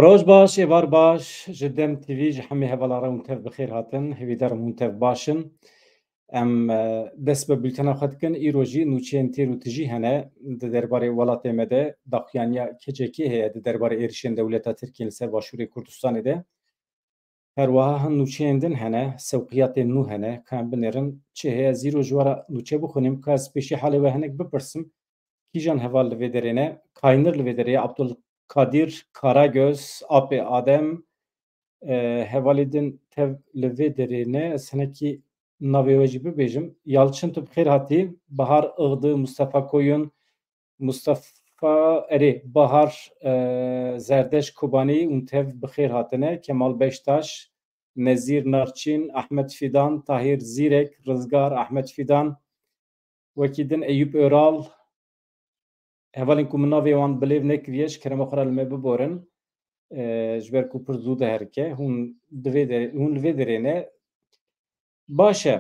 روج باش ایوار باش جدم تیوی جحمی هوالاره منتف بخیر هاتن هویدار منتف باشن ام دست به بلتنا خود کن ایروژی نوچین تیرو تجی هنه درباره ولات مده داخیانیا کجکی هه درباره ایرشین دولت ترکیه لسر باشوری کردستان ده هر واه هن نوچین دن هنه سوقیات نو هنه کام بنرن چه هه زیرو جوارا نوچه بخونیم که از پیشی حاله و هنک بپرسم کیجان هوال لویدرینه کاینر لویدریه Kadir Karagöz, Ape Adem, hevalidin tev levedirine seneki navevacı bejim. Yalçın tüp xeyr hati, Bahar Iğdı, Mustafa Koyun, Mustafa Eri, Bahar Zerdeş Kubani, Untev bixeyr hatine, Kemal Beştaş, Nezir Narçin, Ahmet Fidan, Tahir Zirek, Rızgar, Ahmet Fidan, Vekidin Eyüp Öral, هەڤڵین کو من ناوێ وان بلێڤ نەکریەش کەرەمە خوڕا لەمێ ببۆرن ji ber ku pir zû de herike hûn li vê derêne baş e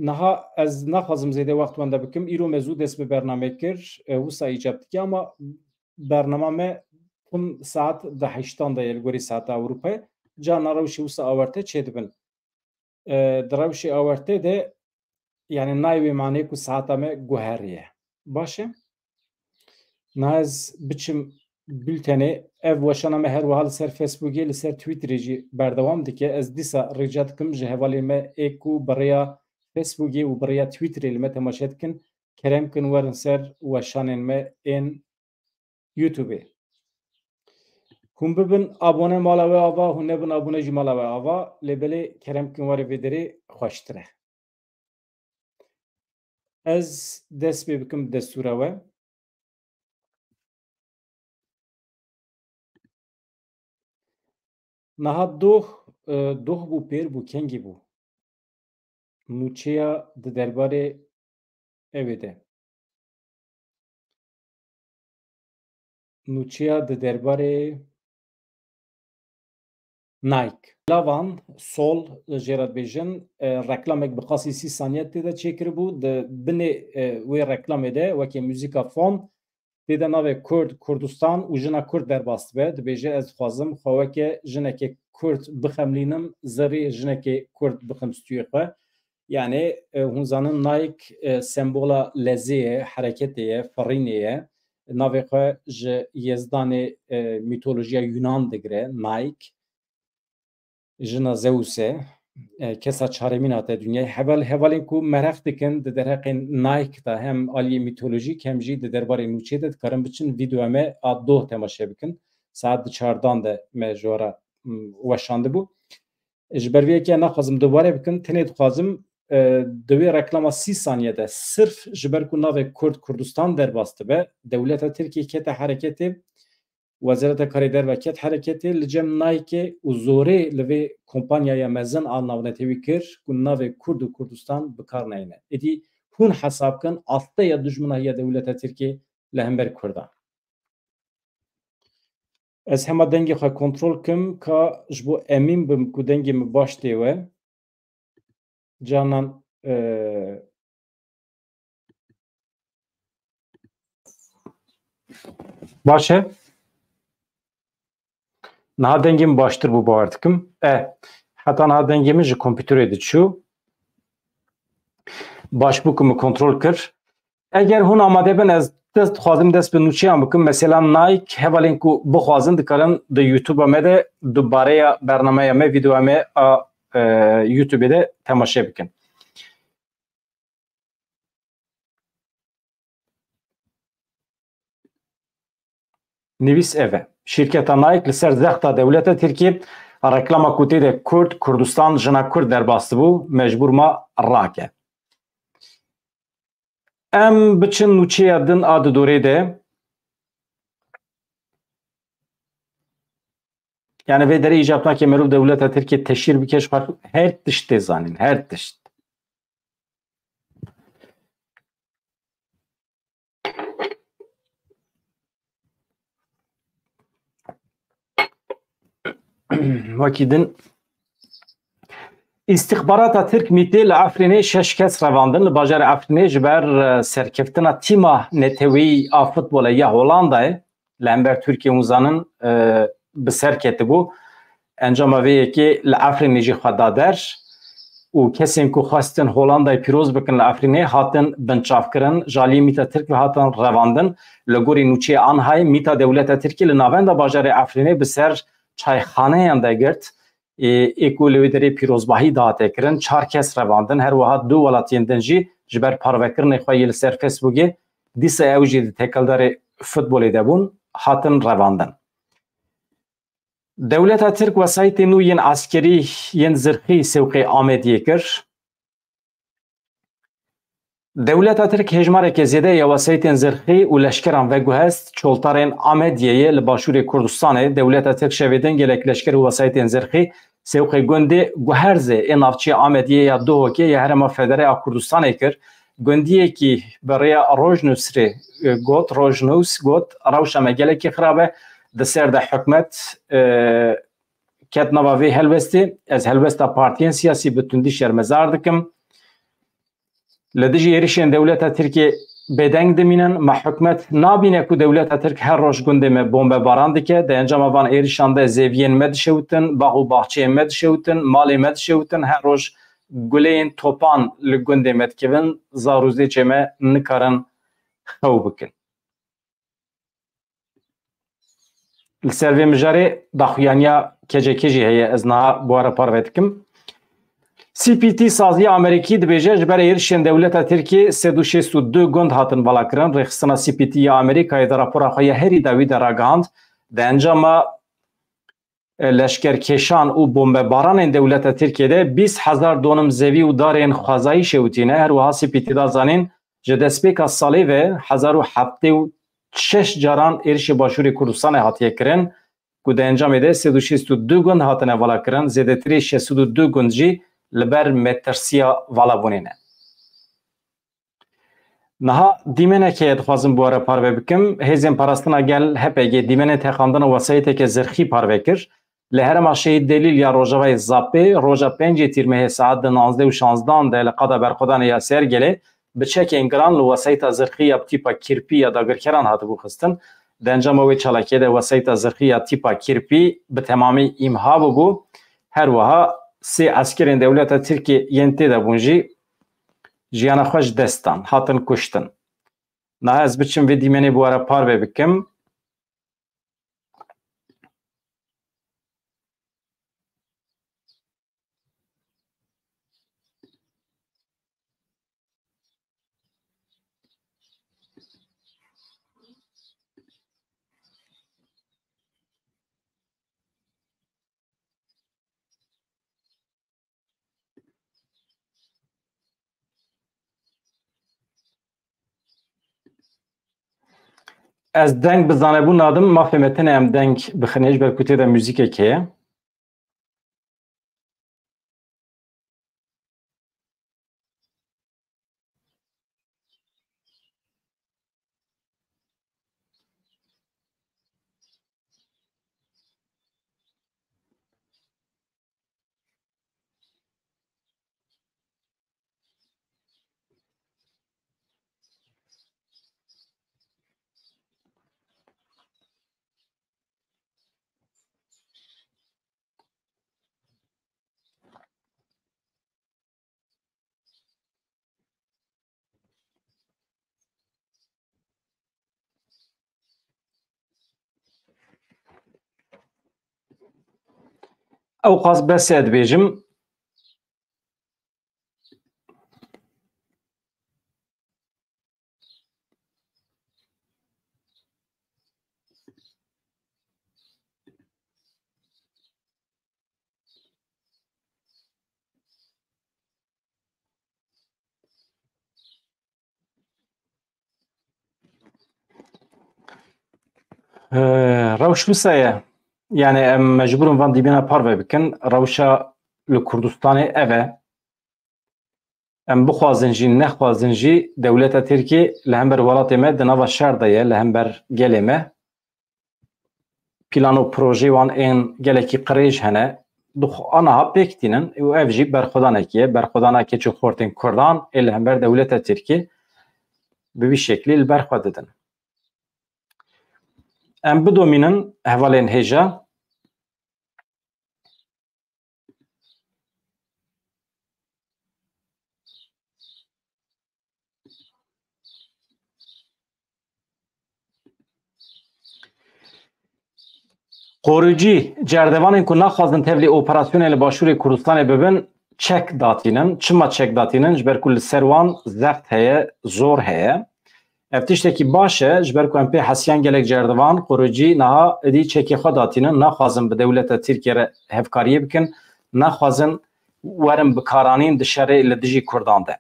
niha ez naxwazim zêde wext wan de bikim îro me zû dest bi bername kir wisa îcab dike ama bernama me tim saet di heştan de ye li gorî saeta Ewropayê carna rewşê wisa awarte çê dibin di rewşê awarte de yani nayê wê manê ku saeta me guher ye baş e naz biçim bülteni ev weşana me her wahal ser Facebookê li ser Twitterê jî berdewam dike ez dîsa rica dikim ji hevalê me ê ku biriya Facebookê û biriya Twitterê li me temaşe dikin kerem kin werin ser weşanên me ên YouTubeê hûn bibin abone mala we ava hûn nebin abone jî mala we ava lêbelê kerem kin werê vê derê xweştir e ez dest pê bikim destûra we Naha doh bû pêr bû kengî bû nûçeya di derbarê evê de nûçeya di derbarê Nike lavan sol jê re dibêjin reklamek bi qasî 30 saniye tê de çêkiribû di binê wê reklamê de wekî muzîka fon tê de navê Kurd Kurdistan û jina Kurd derbas dibe dibêje ez dixwazim xwe weke jinekê Kurd bixemlînim zerrê jinekê Kurd bixim stûyê xwe yani hûn zanin Nike sembola lezê ye hereketê ye firînê ye navê xwe ji yezdanê mîtolojiya Yunan digire Nike jina Zeus e kesa çaremîn hate dünyayê hevalên ku mereq dikin di derheqên Nike da hem aliyê mîtolojîk hem jî di derbarê nûçê de dikarin biçin vîdeoya me a doh temaşe bikin saet di çardan de me ji wara weşandibû ji ber vê yekê naxwazim dubare bikin tenê dixwazim di wê reklama 30 saniyede sirf ji ber ku navê Kurd Kurdistan derbas dibe dewleta Tirkiye kete hereketê Wezareta Karê Derve ket hereketê li cem Nike û zorê li vê kompanyaya mezin a navnetewî kir ku navê Kurd û Kurdistan bikar neyne. Êdî hûn hesab kin asteya dijmina ya dewleta Tirkiye li hember Kurdan. Ez hema dengê xwe kontrol kim ka ji bo emîn bim ku dengê min baş tê we canan baş e Niha dengê min baştir bû bawer dikim heta niha dengê min ji kompîterê diçû baş bû ku min kontrol kir eger hûn amade bin ez dest dixwazim dest bi nûçeyan bikim mesela Nike hevalên ku bixwazin dikarin di YouTube'a me de dubareya bernameya me vîdeoya me a YouTube'ê de temaşe bikin nivîs ev e şîrketa Nike li ser zexta dewleta Tirkiye reklama ku tê de Kurd Kurdistan jina Kurd derbas dibû mecbûr ma rake em biçin nûçeya din a di dorê de yani vê derê îcab nake merov dewleta Tirkiye teşhîr bike ji her tiştê zanîn her tişt wekî din İstihbarata Tirk Mîtê li Efrînê 6 kes revandin li bajarê Efrînê ji ber serkeftina tîma netewî a futbolê ya Holandayê li hember Tirkiye hûn zanin بسر کتبو انجام وی که لعفرین جی خدا در و کسیم که خواستن هولندای پیروز بکن لعفرینه هاتن بنچاف کرن جالی میتا ترک و هاتن رواندن لگوری نوچه آنهای میتا دولت ترکی لناوند باجار افرینه بسر چایخانه انده گرد ایکولوی دری پیروزباهی داته کرن 4 کس رواندن هر وها 2 ولاتین دنجی جبر پاروکرن خواهی لسر فیسبوکی دیسا اوجی تکلدار فوتبولی دبون هاتن رواندن دولت ترک وسایت نو ین عسکری ین زرخی سوقی آمدیه کر دولت ترک هجماره که زیده یا وسایت زرخی و لشکران و گوهست چولتارین آمدیه لباشور کردستانه دولت ترک شویدن گلک لشکر و وسایت زرخی سوقی گنده گوهرزه این افچی آمدیه یا دو هکی یا هرما فدره کردستانه کر گندیه که برای روژنوس ری گوت روژنوس گوت روش مگله که خرابه دسر ده حکمت کت نواوی هلوستی از هلوستا پارتیان سیاسی بتوندی شرمزار دکم لدیجی ایریشن دولت ترکی بدنگ دمینن ما حکمت نابینه که دولت ترک هر روش گنده me بمب باران دکه ده انجام وان ایریشان ده زیوین مد شوتن باغو باغچه مد شوتن مال مد شوتن هر روش گلین توپان لگنده مد کون زاروزی چمه نکارن خو بکن السروی مجاری داخویانیا کجی هی از نه بواره پاروتکم سی پی تی سازی امریکی دبیجه جبر ایرشن دولت ترکی 362 گند هاتن بالا کرن رخصنا سی پی تی امریکای در راپورا خواهی هری داوی در آگاند ده انجام لشکر کشان و بمب باران دولت ترکیه ده 20,000 دونم زوی و دارین خوازایی شوتینه هر وها سی پی تی دا زانین جدسپیک سالی و 1076 جاران ایرش باشوری کردستان هاتیه کرن که ده انجام ده 362 گند هاتن بالا کرن زیده تری 602 گند جی لبر مترسیا والا بونینه نها دیمنه که ادخوازم بواره پاروه بکم هزین پرستنا گل هپگه دیمنه تخاندن وسایته که زرخی پاروه کر لهرما شهید دلیل یا روژاوی زاپی روژا 5 تیرمه ساعت 19 و 16 ده لقادا برخودان یا سر گله بچه که انگران لوسایت زرخی یا تیپا کرپی یا داگرکران هاتو بخستن ده انجام وی چلاکه ده وسایت زرخی یا تیپا کرپی به تمامی امها بگو هر وها سی عسکرین دولت ترکی ینتی ده بونجی جیانا خوش دستان هاتن کشتن نه از بچم وی دیمنی بواره پاروه بکم از دنگ بزانه بون نادم ما فهمتنه ام دنگ بخنیش برکوتی ده موزیکه که او قاس بس اد بیجم روش بسایه yani em mecburum van dibine parve bikin rewşa li Kurdistanê ev e em bixwazin jî nexwazin jî dewleta Tirkî li hember welatê me di nava şer de ye li hember gelê me plan û projê wan ên gelekî qirêj hene aniha pêk tînin û ev jî berxwedanekî ye berxwedana keçû xortên Kurdan ê li hember dewleta Tirkî bi vî şeklî li ber xwe didin em bidomînin hevalên hêja Koruci cerdevanên ku naxwazin tevlî operasyonê li Başûrê Kurdistanê bibin çek datînin. Çima çek datînin? Ji ber ku li ser wan zext heye, zor heye. Ev tiştekî baş e ji ber ku em pê hesiyan gelek cerdevan korucî niha êdî çekê xwe datînin, naxwazin bi dewleta Tirkiye re hevkariyê bikin, naxwazin werin bikaranîn di şerê li dijî Kurdan de.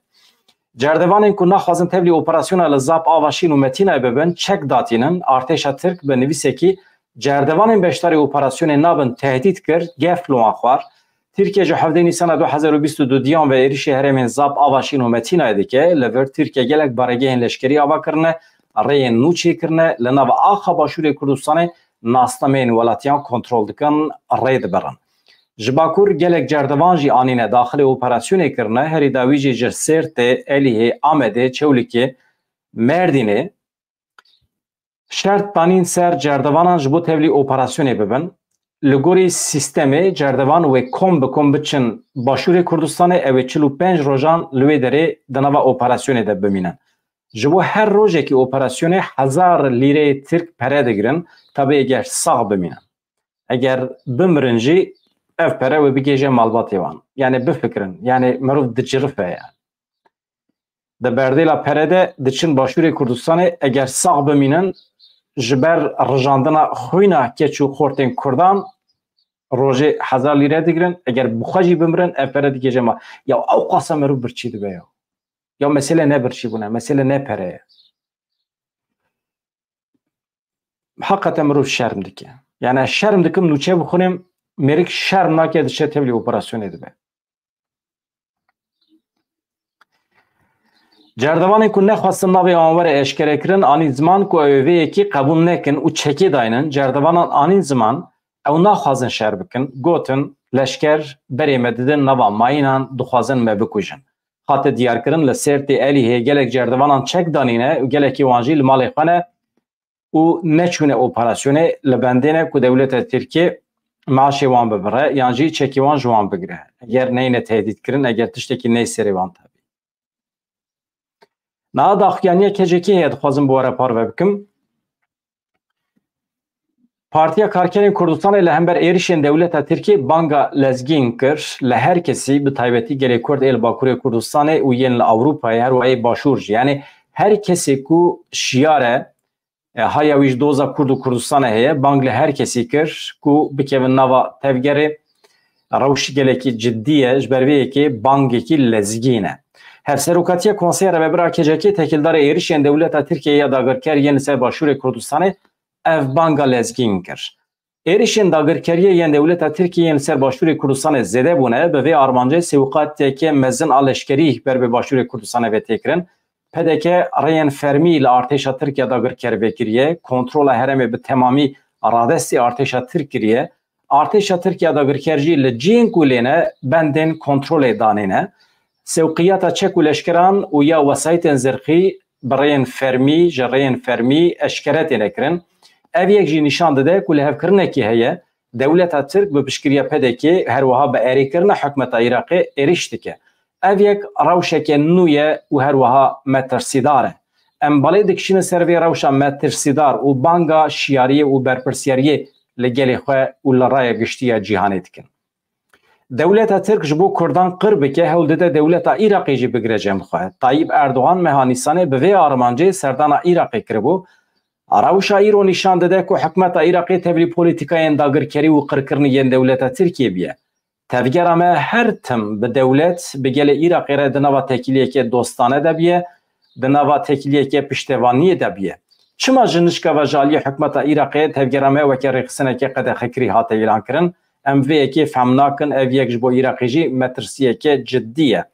Cerdevanên ku naxwazin tevlî operasyona li Zap, Ava, Şîn û Metînayê bibin çek datînin. Artêşa Tirk bi nivîsekî cerdevanên beşdarê operasyonê nabin tehdît kir, gef loan xwar. Tirkiye ji 7 Nîsana 2022 diyan ve êrişê herêmên Zap, Ava, Şîn û Metînayê dike. Li vir Tirkiye gelek baregehên leşkerî ava kirine, rêyên nû çêkirine, li nava axa Başûrê Kurdistanê nastameyên welatiyan kontrol dikin, rê dibirin. Ji Bakur gelek cerdevan jî anîne daxilê operasyonê kirine, herî dawî jî ji Sêrtê, Elîhê, Amedê, Çewlikê, Merdînê şert danîn ser cerdevanan ji bo tevlî operasyonê bibin. Li gorî sîstemê cerdevan wê kom bi kom biçin Başûrê Kurdistanê ew ê 45 rojan li wê derê di nava operasyonê de bimînin. Ji bo her rojekî operasyonê 1000 lîreyê Tirk pere digirin, tabi eger sağ bimînin. Eger bimirin jî ev pere wê bigêje malbatê wan. Yani bifikirin, yani mirov dicirife yani. Di berdêla pere de diçin Başûrê Kurdistanê eger sağ bimînin ji ber rijandina xwîna keç û xortên Kurdan rojê 1000 lîre digirin, eger bi xwe jî bimirin ev pere digêje mal. Ya ew qasa mirov birçî dibe ya. Ya mesele ne birçîbûne, mesele ne pere ye. Hakikaten mirov şerm dike. Yani şerm dikim nûçe bixunim mêrik şerm nake diçe tevlî operasyonê dibe. Cerdevanên ku nexwastin navê wan were eşkere kirin anî ziman ku ew ê vêyekî qebûl nekin û çekê dayinin, cerdevanan anî ziman ew naxwazin şer bikin, gotin leşker berê me didin nava mayînan dixwazin me bikujin. Hate diyarkirin li Sêrtê, Elîhê gelek cerdevanan çek danîne û gelekî wan jî li malê xwe ne û neçûne operasyonê li bendê ne ku dewleta Tirkiye maaşê wan bibire yan jî çekê wan ji wan bigire. Eger neyne tehdît kirin, eger tiştekî ney serê wan tabi. Niha daxuyaniya kecekî heye dixwazim bi were parve bikim. Partiya Karkerên Kurdistanê li hember êrişên dewleta Tirkiye banga lezgîn kir li her kesî bi taybetî gelê Kurd ê li Bakurê Kurdistanê û yên li Ewropayê her wayê başûr jî. Yani her kesê ku şiyar e haya wî ji doza Kurd û Kurdistanê heye bang li her kesî kir ku bikevin nava tevgerê rewş gelekî ciddî ye ji ber vê yekê bangekî lezgîn e. Hevserokatiya Konseya Revebira Kecekê tekildarê êrişên dewleta Tirkiye ya dagirker yên li ser Başûrê Kurdistanê ev banga lezgîn kir. Êrişên dagirkeriyê yên dewleta Tirkiye yên li ser Başûrê Kurdistanê zêde bûne bi vê armancê sewqateke mezin a leşkerî ber bi Başûrê Kurdistanê ve têkirin. Pedeke rêyên fermî li artêşa Tirkiye dagirker vekiriye, kontrola herêmê bi temamî radestê artêşa Tirk kiriye. Artêşa Tirkiye dagirker jî li ciyên ku lêne bendên kontrolê danîne. Sewqiyata çek û leşkeran û ya wesayetên zirxî bi rêyên fermî ji rêyên fermî eşkere têne kirin. Ev yek jî nîşan dide ku li hevkirinekî heye dewleta Tirk bi piştgiriya pedekê her wiha bi êrîkirina hikûmeta Iraqê êriş dike. Ev yek rewşeke nû ye û her wiha metirsîdar e. Em balê dikişînin ser vê rewşa metirsîdar û banga şiyariyê û berpirsyariyê li gelê xwe û li raya giştî ya cîhanê dikin. Dewleta Tirk ji bo Kurdan qir bike hewl dide dewleta Iraqê jî bigire cemxwe. Tayyip Erdogan meha Nîsanê bi vê armancê serdana Iraqê kiribû. Rewşa îro nîşan dide ku hikûmeta Iraqê tevlî polîtikayên dagirkerî û qirkirinê yên dewleta Tirkiye biye. Tevgera me her tim bi dewlet bi gelê Iraqê re di nava tekiliyeke dostane de biye, di nava tekiliyeke piştevaniyê de biye. Çima ji nişka ve jaliyê hikûmeta Iraqê tevgera me weke rêxistineke qedexekirî hate îlan kirin, em vê yekê fehm nakin ev yek ji bo Iraqê jî metirsiyeke ciddî ye.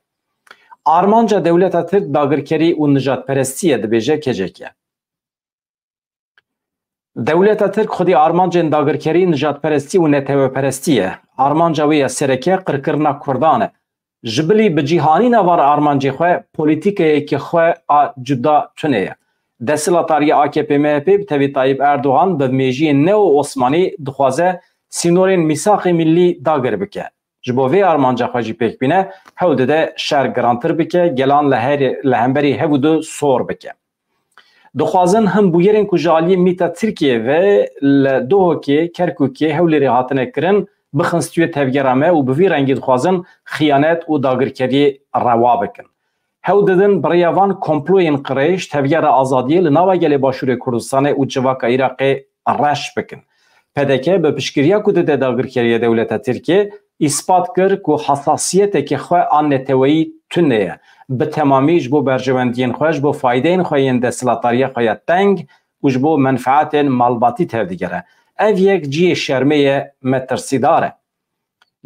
Armanca dewleta Tirk dagirkerî û nijadperestî ye dibêje kecek ye. Dewleta Tirk xwedî armancên dagirkerî, nijadperestî û netewperestî ye. Armanca wê ya sereke qirkirina Kurdan e. Ji bilî bi cîhanîna var armancê xwe polîtîkeyekî xwe a cuda tune ye. Desthilatariya AKP MHP bi tevî Tayyip Erdogan bi mêjiyên neo Osmanî dixwaze sînorên mîsaxê millî dagir bike. Ji bo vê armanca xwe jî pêk bîne hewl dide şer girantir bike, gelan li hemberî hev û du sor bike. دخوازن هم بو yerên ku ji aliyê mîta Tirkiye ve li Duhokê, Kerkûkê hewlêrê hatine kirin bixin stûyê tevgera me û bi vî rengî dixwazin xıyanet û dagirkeriyê rewa bikin. Hew didin biriya van komployên qirêj tevgera azadiyê li nava gelê Başûrê Kurdistanê û civaka Iraqê reş bikin. PDK bi piştgiriya ku dide dagirkeriya dewleta Tirkiye îspat kir ku hesasiyetekê xwe an neteweyî tune ye. Bi temamî ji bo berjewendiyên xwe ji bo faydeyên xwe yên desthilatariya xwe ya teng û ji bo menfaetên malbatî tevdigere. Ev yek ciyê şermê ye me tirsidar e.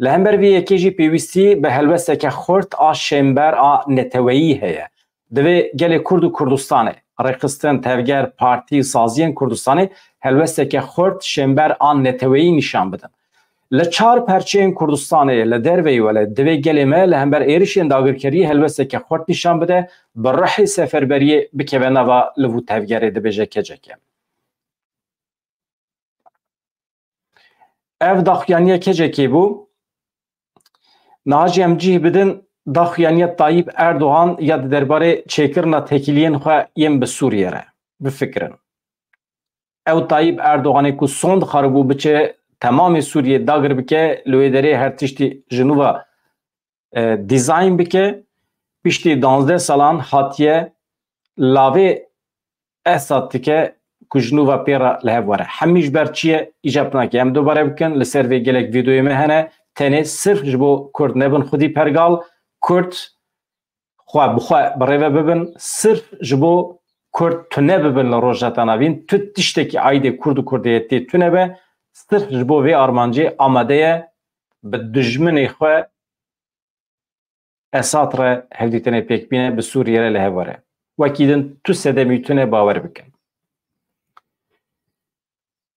Li hember vê yekê jî pêwîstî bi helwesteke xurt a şêmber a neteweyî heye. Divê gelê Kurd û Kurdistanê rêxistin tevger partî saziyên Kurdistanê helwesteke xurt şêmber a neteweyî nîşan bidin. Li çar perçeyên Kurdistanê li derveyî wele divê gelê me li hember êrişên dagirkeriyê helwesteke xurt nîşan bide bi rihê seferberiyê bikeve nava li vû tevgerê dibêje keceke. Ev daxuyaniya kecekê bû. Niha jî em cih bidin daxuyaniya Tayyip Erdoğan ya di derbarê çêkirina tekiliyên xwe yên bi Sûriye re bifikirin. Ew Tayyip Erdoğanê ku son dixaribû biçe tamamê Sûriyê dagir bike li wê derê her tiştî ji nû ve dîzayn bike piştî 12 salan hatiye lavê Esad dike ku ji nû ve pêra li hev were. Hemî ji ber çi ye îja pinakê em dubare bikin li ser vê gelek vîdeoyê me hene tenê sirf ji bo Kurd nebin xwedî pergal Kurd xwe bi xwe bi rêve bibin sirf ji bo Kurd tune bibin li rojeta navîn tu tiştekî aydê Kurd û Kurdiyetê tune be sirf ji bo vê armancê amade ye bi dijminê xwe Esad re hevdîtinê pêkbîne bi Sûriye re li hev were. Wekî din tu sedemî tune bawer bikin.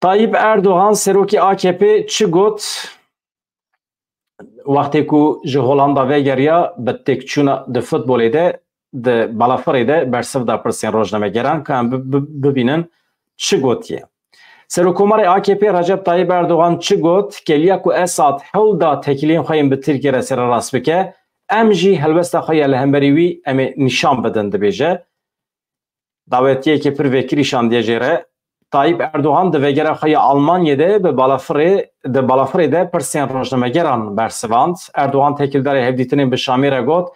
Tayyip Erdoğan serokê AKP çi got wextê ku ji Holanda vegeriya bi têkçûna di futbolê de di balafirê de bersiv da pirsên rojnamegeran ku em bibînin çi gotiye. Serokkomarê AKP Recep Tayyip Erdoğan çi got geliya ku Esad hewl da tekiliyên xwe yên bi Tirkiye re sererast bike em jî helwesta xwe ya li hemberî wî em ê nîşan bidin dibêje. Dawetiyekê pir vekirî şandiye jê re Tayyip Erdoğan di vegera xwe ya Almanya'da bi balafirê de pirsên rojnamegeran bersivand. Erdoğan tekildarê hevdîtinên bi Şamê re got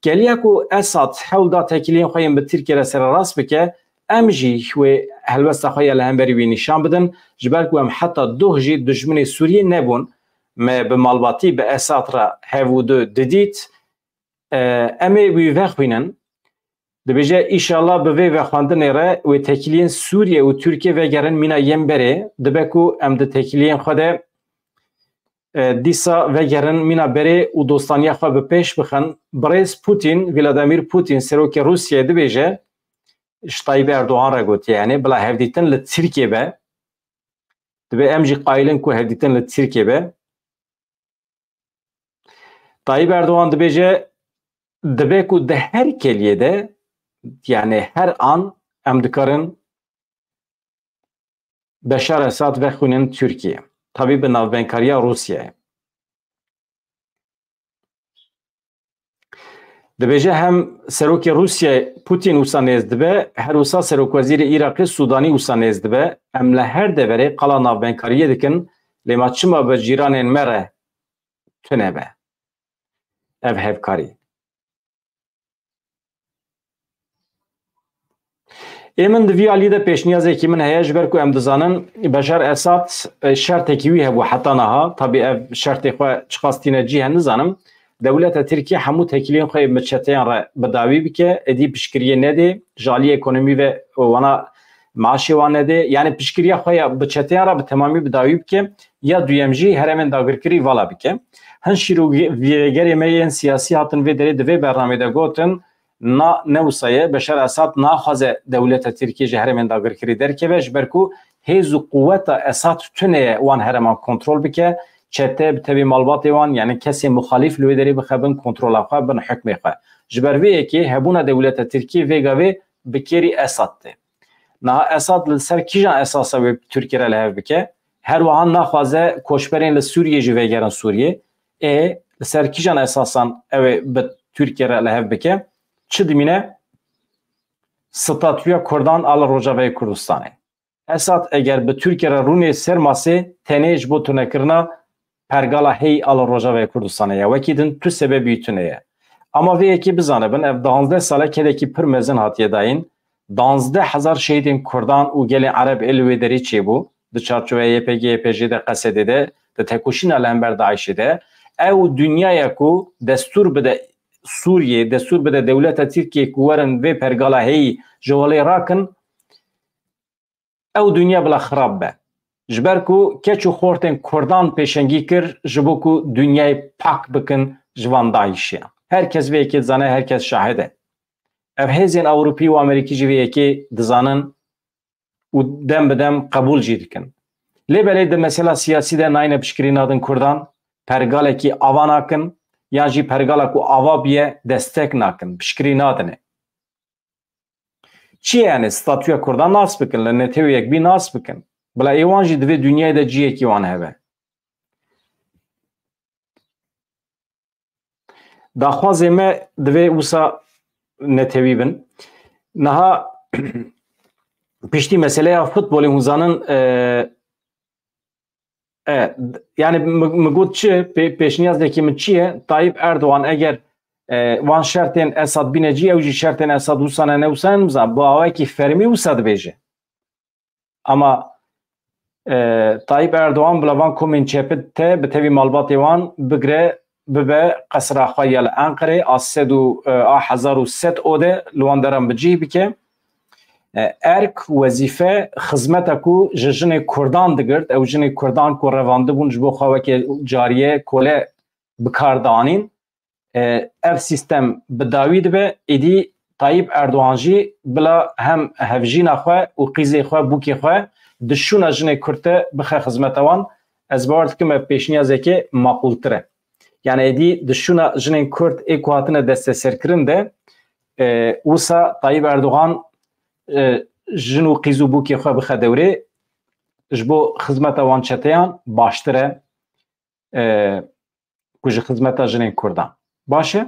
geliya ku Esad hewl da tekiliyên xwe yên bi Tirkiye re sererast bike em jî wê helwesta xwe ya li hemberî wî nîşan bidin ji ber ku em heta duh jî dijminê Sûriyê nebûn me bi malbatî bi Esad re hev û du didît em ê wî vexwînin dibêje îşallah bi vê vexwandinê re wê tekiliyên Sûriye û Tirkiye vegerin mîna yên berê dibe ku em di tekiliyên xwe de dîsa vegerin mîna berê û dostaniya xwe bi pêş bixin. Birêz Putin, Vladimir Putin serokê Rusyayê dibêje ji Tayyip Erdoğan re gotiye yani bila hevdîtin li Tirkiye be dibe em jî qaîlin ku hevdîtin li Tirkiye be. Tayyip Erdoğan dibêje dibe ku di her keliyê de yani her an em dikarin Beşar Esad vexwînin Tirkiye. Tabii bi navbenkariya Rusyayê. Dibêje hem serokê Rusyayê Putin wisa nêz dibe her wisa serokwezîrê Iraqê Sudanî wisa nêz dibe em li her deverê qala navbenkariyê dikin lêma çima bi cîranên me re tune be ev hevkarî. Min di vî aliyê de pêşniyazekî min heye ji ber ku em dizanin Beşar Esad şertekî wî hebû heta niha tabii ev şertê xwe çiqastîne cî nizanim dewleta Tirkiye hemû tekiliyên xwe bi çeteyan re bi dawî bike êdî piştgiriyê nedê ji aliyê ekonomî ve wana maaşê wan nedê yani piştgiriya xwe ya bi çeteyan re bi temamî bi dawî bike ya duyem jî heremên dagirkirî vala bike. Hin şîrogêgerê me yên siyasî hatin vê derê di vê bernamê de gotin na newsaye Beşar Esad naxwaze dewleta Tirkiye ji heremên dagirkirî derkeve ji ber ku hêz û quweta Esad tune wan hereman kontrol bike çete bi tevî malbatê wan yani kesê muxalîf li wê derê bixebin kontrola xwe bin hikmê xwe. Ji ber vê yekê hebûna dewleta Tirkiye vê gavê bi kêrî Esad tê. Niha Esad li ser kîjan esasa wê Tirkiye re li hev bike? Her wihan naxwaze koçberên li Sûriyê jî vegerin Sûriyê. Li ser kîjan esasan ew ê bi Tirkiye re li hev bike? Çi dimîne? statüya Kurdan ala Rojavayê Kurdistanê. Esad eger bi Türkiye rûnê ser masê tenê ji bo tunekirina pergala hey ala Rojavayê Kurdistanê ye. Wekî din tu sebebî tune ye. Ama vê yekî bizanibin ev 12 sala kedekî pir mezin hatiye dayîn. 12,000 şehîdên Kurdan û gelên Ereb ê li wê derê çêbû. Di çarçoveyê YPG, YPJ de Qesedê de, di tekoşîna li hember Daişê de. Ew dünyaya ku destur bide Suriye, destur bide dewleta Tirkiye ku werin vê pergala hey ji welê rakin, ew dünya bila xirab be. Ji ber ku keç û xortên Kurdan pêşengî kir ji bo ku dünyayê pak bikin ji van Daişê. Herkes vê yekê dizane, herkes şahid e. Ev hêzên Ewropî û Amerîkî jî vê yekê dizanin û dem bi dem qebûl jî dikin. Lêbelê di mesela siyasî de nayîne piştgirîna din Kurdan, pergalekî ava nakin, yan jî pergala ku ava biye destek nakin, piştgirî nadine. Çi yani statüya Kurdan nas bikin, li netewiyek bî nas bikin. Bila êwan jî divê dünyayê de ciyekî wan hebe. Daxwazê me divê wisa netewî bin. Niha piştî meseleya futbolê hûn zanin yani mi got çi pêşniyazekî min çi ye? Tayyip Erdoğan eger wan şertên Esad bîne cî ew jî şertên Esad wisa ne wisa nimzan bu awayekî fermî wisa dibêje. Ama Tayyip Erdoğan bila van komên çepit te bi tevî malbatê wan bigire bibe qesra xwe ya li Enqerê a 1100 ode li wan deran bi cih bike. Erk wezîfe xizmeta ku ji jinê Kurdan digirt, ew jinê Kurdan ku revandibûn ji bo xwe wekî cariye kole bikardanîn, ev sistem bi dawî dibe, êdî Tayyip Erdoğan jî bila hem hevjîna xwe û qîzê xwe bûkê xwe di şûna jinê Kurd te bixe xizmeta wan. Ez bawer dikim ev pêşniyazekê maqûltir e. Yani êdî di şûna jinên Kurd ê ku hatine desteserkirin de wisa Tayyip Erdoğan jin û qîz û bûkê xwe bixe dewrê ji bo xizmeta wan çeteyan baştir e ku ji xizmeta jinên Kurdan. Baş e?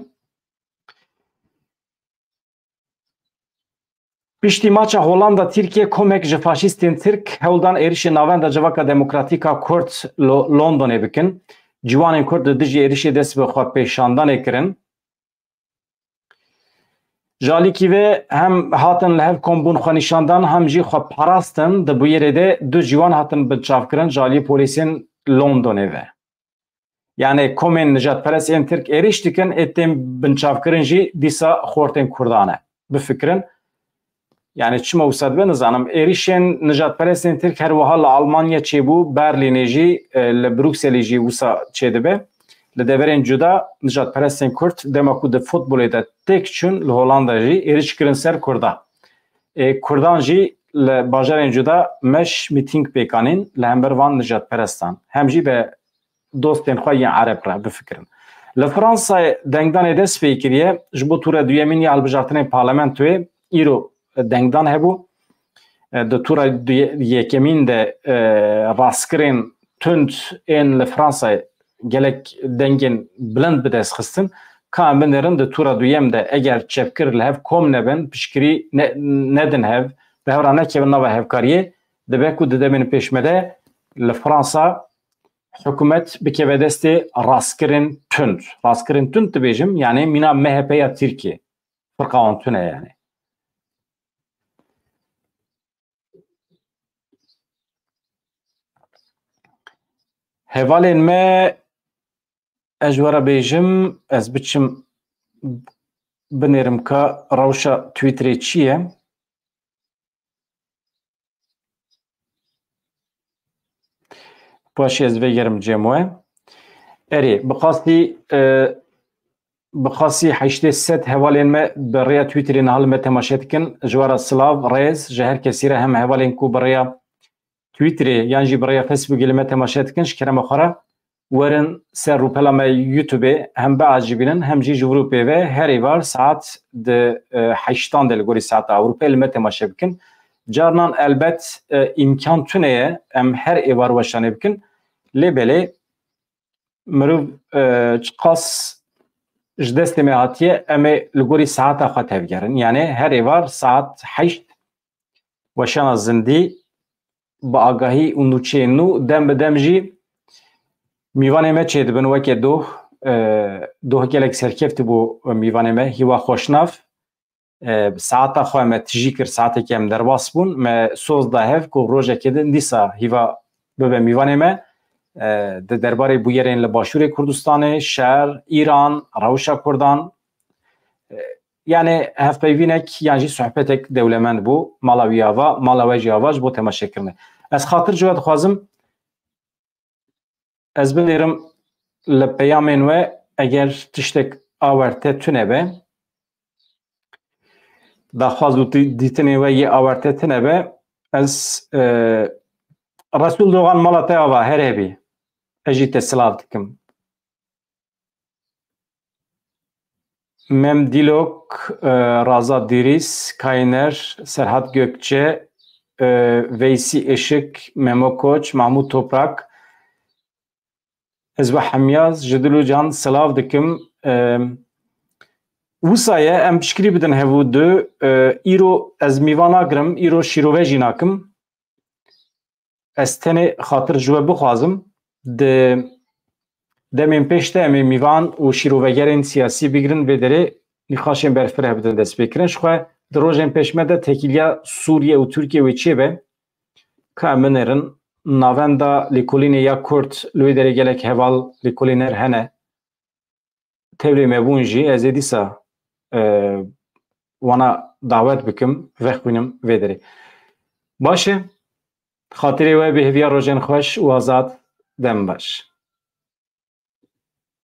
Piştî maça Hollanda Tirkiye komek ji faşîstên Tirk hewldan êrişê navenda civaka demokratîka Kurd Londonê bikin. Ciwanên Kurd di dijî êrişê dest bi xwe pêşandanê kirin. Jalîkî ve hem hatin li hev kombûn xwe nîşandan hem jî xwe parastin di bûyerê de du ciwan hatin binçavkirin jalî polîsên Londonê ve. Yani komên nijadperestên Tirk êriş dikin ê tên binçavkirin jî dîsa xortên Kurdan e. Bifikirin yani çima wisa dibe nizanim êrişên nijadperestên Tirk her wiha li Almanya çêbû, Berlînê jî li Brukselê jî wisa çêdibe. Li deverên cuda nijadperestên Kurd dema ku di futbolê de têk çûn li Hollanda jî êriş kirin ser Kurda. Kurdan jî li bajarên cuda meş mîtîng pêkanîn li hember van nijadperestan. Hem jî be dostên xwe yên Ereb re bifikirin. Li Fransayê dengdanê dest pê kiriye ji bo tura duyemîn ya hilbijartinên parlamentoyê îro dengdan hebû. Di tura yekemîn de rastskirên tund ên li Fransayê gelek dengên bilind bi dest xistin ka binerin di tura duyem de eger çepkir li hev kom nebin piştgirî nedin hev bi hewra nekevin nava hevkariyê dibe ku di demên pêşme li Fransa hikûmet bikeve destê rastkirin tund. Rastkirin tund dibêjim yani mîna MHP ya Tirkiye. Firqa wan tune yani. Hevalên me ez were bêjim ez biçim binêrim ka rewşa Twitterê çi ye? Paşê ez vegerim cem we. Erê bixasî heştê sed hevalên me bi rêya Twitterê nihal me temaşe dikin ji were silav rêz ji her kesî re hem hevalên ku bi rêya Twitterê yan jî bi rêya Facebookê li me temaşe dikin ji kerema xwe re werin ser rûpela me YouTubeê hem biacîbînin hem jî ji Ewropê ve her êvar saet di heştan de li gorî saeta Ewropê li me temaşe bikin. Carnan elbet imkan tune ye em her êvar weşanê bikin. Lêbelê mirov çiqas ji destê me hatiye em ê li gorî saeta xwe tevgerin. Yani her êvar saet 8 weşana zindî bi agahî û nûçeyên nû dem bi dem jî mîvanê me çê dibin weke doh. Doh gelek serkeftî bû mîvanê me, hîwa xweşnav. Saeta xwe me tijî kir, saetekî em derbas bûn, me soz da hev ku rojekê din dîsa hîva bibe mîvanê me di derbarê bûyerên li Başûrê Kurdistanê, şer, İran, Rewşa Kurdan, yani hevpeyvînek yan jî sohbetek dewlemend bû mala wî ava, mala we jî ava ji bo temaşekirinê. Ez xatir ji we dixwazim ez binêrim li peyamên we eger tiştek awerte tune be, daxwaz û dîtinê we yê awerte tune be, ez Resul Doğan mala te ava her hebî ez jî te silav dikim. Mem Dîlok, Razat Dîrîs, Kayner, Serhat Gökçe, Veysi Işık, Memo Koç, Mahmut Toprak, ez ve hemyaz ji dil û can silav dikim. Wisa em piştgirî bidin hevû du, îro ez mîvan nagirim, îro şîrove jî nakim. Ez tenê xatir ji we bixwazim di demên pêş de em ê mîvan û şîrovegerên siyasî bigirin vê derê nîqaşên berfir hebidin destpêkirin. Ji xwe di rojên pêşme de tekîliya Sûriye û Tirkiye wê çê be ka em binêrin navenda lêkolînê ya Kurd li wê derê gelek heval lêkolîner hene. Tevlê me bûn jî ez ê dîsa wana dawet bikim, vexwînim vê derê. Baş e, xatirê we bi hêviya rojên xweş û azad dem baş.